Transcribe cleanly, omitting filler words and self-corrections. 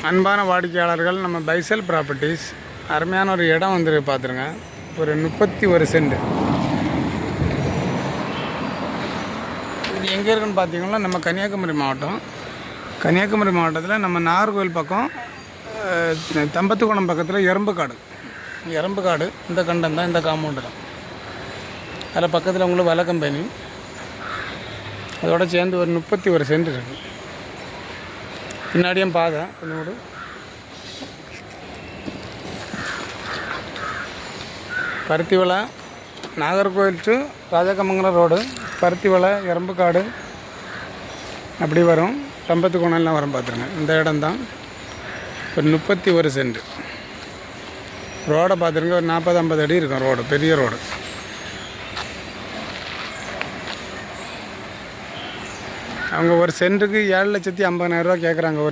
அன்பான வாடிக்கையாளர்கள், நம்ம பைசல் ப்ராப்பர்ட்டிஸ் அருமையான ஒரு இடம் வந்து பார்த்துருங்க. ஒரு 31 சென்ட். இது எங்கே இருக்குன்னு பார்த்தீங்கன்னா நம்ம கன்னியாகுமரி மாவட்டம். கன்னியாகுமரி மாவட்டத்தில் நம்ம நாகர்கோவில் பக்கம் தம்பத்துக்குளம் பக்கத்தில் எறும்புக்காடு இந்த கண்டம் தான், இந்த காம்பவுண்டு தான். அதில் பக்கத்தில் உங்களுக்கு வலை கம்பெனி, அதோடு சேர்ந்து ஒரு 31 சென்ட் இருக்குது. பின்னாடியும் பாதை கொஞ்சம் கூட பருத்திவலை, நாகர்கோவில் டு ராஜகமங்கலம் ரோடு, பருத்திவலை, எறும்புக்காடு அப்படி வரும். தம்பத்துக்குணம்லாம் வரும் பார்த்துருங்க. இந்த இடம் தான் ஒரு 31 சென்ட். ரோடை பார்த்துருங்க, ஒரு 40-50 அடி இருக்கும் ரோடு, பெரிய ரோடு. அவங்க ஒரு சென்ட்டுக்கு 7,50,000 கேட்குறாங்க.